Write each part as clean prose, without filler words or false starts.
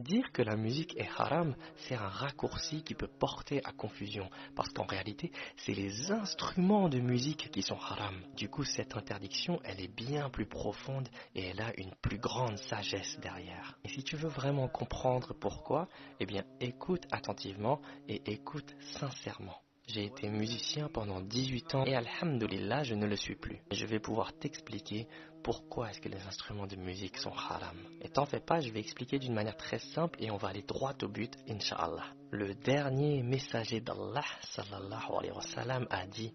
Dire que la musique est haram, c'est un raccourci qui peut porter à confusion, parce qu'en réalité, c'est les instruments de musique qui sont haram. Du coup, cette interdiction, elle est bien plus profonde et elle a une plus grande sagesse derrière. Et si tu veux vraiment comprendre pourquoi, eh bien, écoute attentivement et écoute sincèrement. J'ai été musicien pendant 18 ans et alhamdoulilah, je ne le suis plus. Et je vais pouvoir t'expliquer pourquoi est-ce que les instruments de musique sont haram. Et t'en fais pas, je vais expliquer d'une manière très simple et on va aller droit au but, Inch'Allah. Le dernier messager d'Allah, sallallahu alayhi wa sallam, a dit: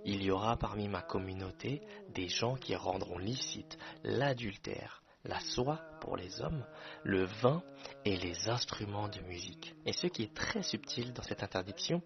il y aura parmi ma communauté des gens qui rendront licite l'adultère, la soie pour les hommes, le vin et les instruments de musique. Et ce qui est très subtil dans cette interdiction,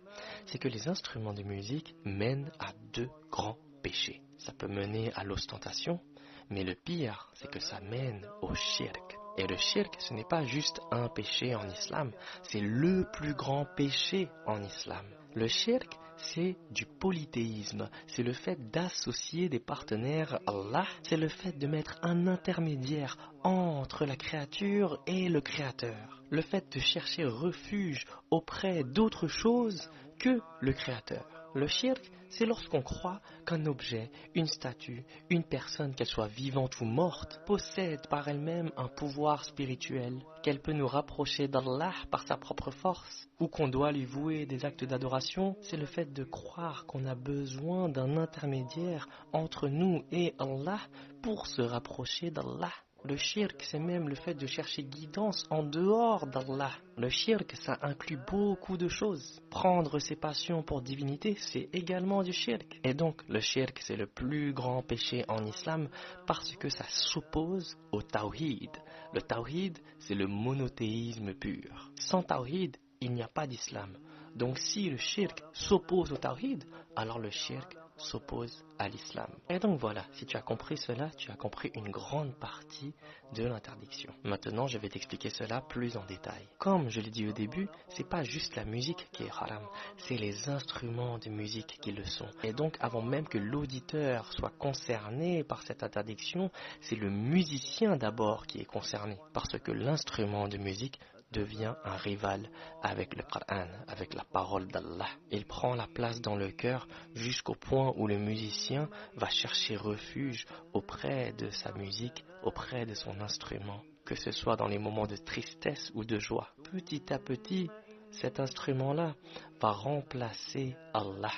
c'est que les instruments de musique mènent à deux grands péchés. Ça peut mener à l'ostentation, mais le pire, c'est que ça mène au shirk. Et le shirk, ce n'est pas juste un péché en islam, c'est le plus grand péché en islam. Le shirk, c'est du polythéisme, c'est le fait d'associer des partenaires à Allah, c'est le fait de mettre un intermédiaire entre la créature et le créateur, le fait de chercher refuge auprès d'autre chose que le créateur. Le shirk, c'est lorsqu'on croit qu'un objet, une statue, une personne, qu'elle soit vivante ou morte, possède par elle-même un pouvoir spirituel, qu'elle peut nous rapprocher d'Allah par sa propre force, ou qu'on doit lui vouer des actes d'adoration. C'est le fait de croire qu'on a besoin d'un intermédiaire entre nous et Allah pour se rapprocher d'Allah. Le shirk, c'est même le fait de chercher guidance en dehors d'Allah. Le shirk, ça inclut beaucoup de choses. Prendre ses passions pour divinité, c'est également du shirk. Et donc, le shirk, c'est le plus grand péché en islam parce que ça s'oppose au tawhid. Le tawhid, c'est le monothéisme pur. Sans tawhid, il n'y a pas d'islam. Donc si le shirk s'oppose au tawhid, alors le shirk s'oppose à l'islam. Et donc voilà, si tu as compris cela, tu as compris une grande partie de l'interdiction. Maintenant, je vais t'expliquer cela plus en détail. Comme je l'ai dit au début, c'est pas juste la musique qui est haram, c'est les instruments de musique qui le sont. Et donc, avant même que l'auditeur soit concerné par cette interdiction, c'est le musicien d'abord qui est concerné, parce que l'instrument de musique devient un rival avec le Coran, avec la parole d'Allah. Il prend la place dans le cœur jusqu'au point où le musicien va chercher refuge auprès de sa musique, auprès de son instrument, que ce soit dans les moments de tristesse ou de joie. Petit à petit, cet instrument-là va remplacer Allah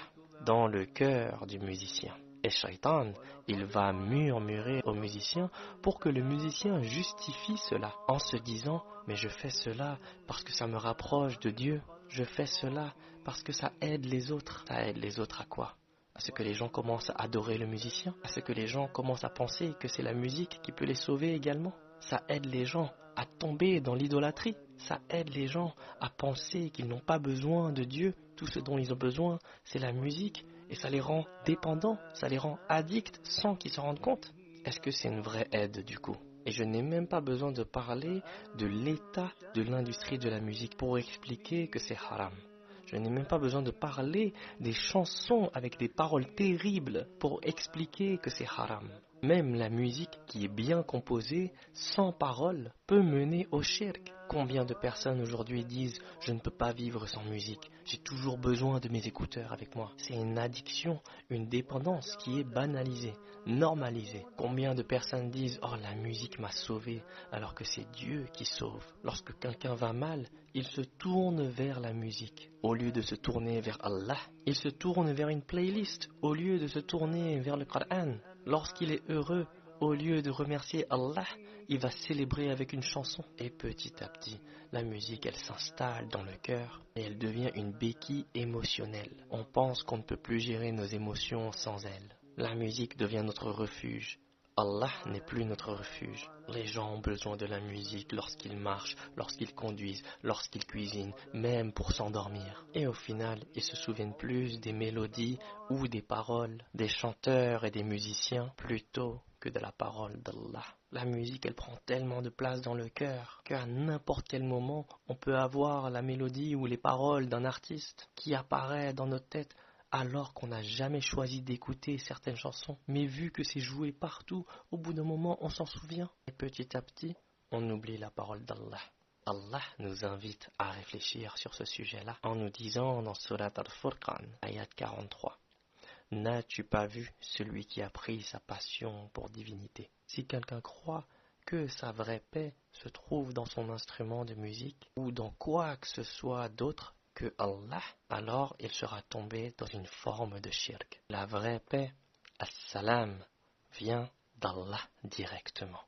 dans le cœur du musicien. Et Shaitan, il va murmurer au musicien pour que le musicien justifie cela en se disant: mais je fais cela parce que ça me rapproche de Dieu, je fais cela parce que ça aide les autres. Ça aide les autres à quoi? À ce que les gens commencent à adorer le musicien, à ce que les gens commencent à penser que c'est la musique qui peut les sauver également. Ça aide les gens à tomber dans l'idolâtrie, ça aide les gens à penser qu'ils n'ont pas besoin de Dieu, tout ce dont ils ont besoin, c'est la musique. Et ça les rend dépendants, ça les rend addicts sans qu'ils s'en rendent compte. Est-ce que c'est une vraie aide du coup? Et je n'ai même pas besoin de parler de l'état de l'industrie de la musique pour expliquer que c'est haram. Je n'ai même pas besoin de parler des chansons avec des paroles terribles pour expliquer que c'est haram. Même la musique qui est bien composée, sans paroles, peut mener au shirk. Combien de personnes aujourd'hui disent: je ne peux pas vivre sans musique, j'ai toujours besoin de mes écouteurs avec moi. C'est une addiction, une dépendance qui est banalisée, normalisée. Combien de personnes disent: oh, la musique m'a sauvé, alors que c'est Dieu qui sauve. Lorsque quelqu'un va mal, il se tourne vers la musique. Au lieu de se tourner vers Allah, il se tourne vers une playlist. Au lieu de se tourner vers le Coran. Lorsqu'il est heureux, au lieu de remercier Allah, il va célébrer avec une chanson. Et petit à petit, la musique, elle s'installe dans le cœur et elle devient une béquille émotionnelle. On pense qu'on ne peut plus gérer nos émotions sans elle. La musique devient notre refuge. Allah n'est plus notre refuge. Les gens ont besoin de la musique lorsqu'ils marchent, lorsqu'ils conduisent, lorsqu'ils cuisinent, même pour s'endormir. Et au final, ils se souviennent plus des mélodies ou des paroles, des chanteurs et des musiciens, plutôt que de la parole d'Allah. La musique, elle prend tellement de place dans le cœur qu'à n'importe quel moment, on peut avoir la mélodie ou les paroles d'un artiste qui apparaît dans notre tête, alors qu'on n'a jamais choisi d'écouter certaines chansons. Mais vu que c'est joué partout, au bout d'un moment, on s'en souvient. Et petit à petit, on oublie la parole d'Allah. Allah nous invite à réfléchir sur ce sujet-là en nous disant dans Surat Al-Furqan, ayat 43, n'as-tu pas vu celui qui a pris sa passion pour divinité? Si quelqu'un croit que sa vraie paix se trouve dans son instrument de musique ou dans quoi que ce soit d'autre que Allah, alors il sera tombé dans une forme de shirk. La vraie paix, as-salam, vient d'Allah directement.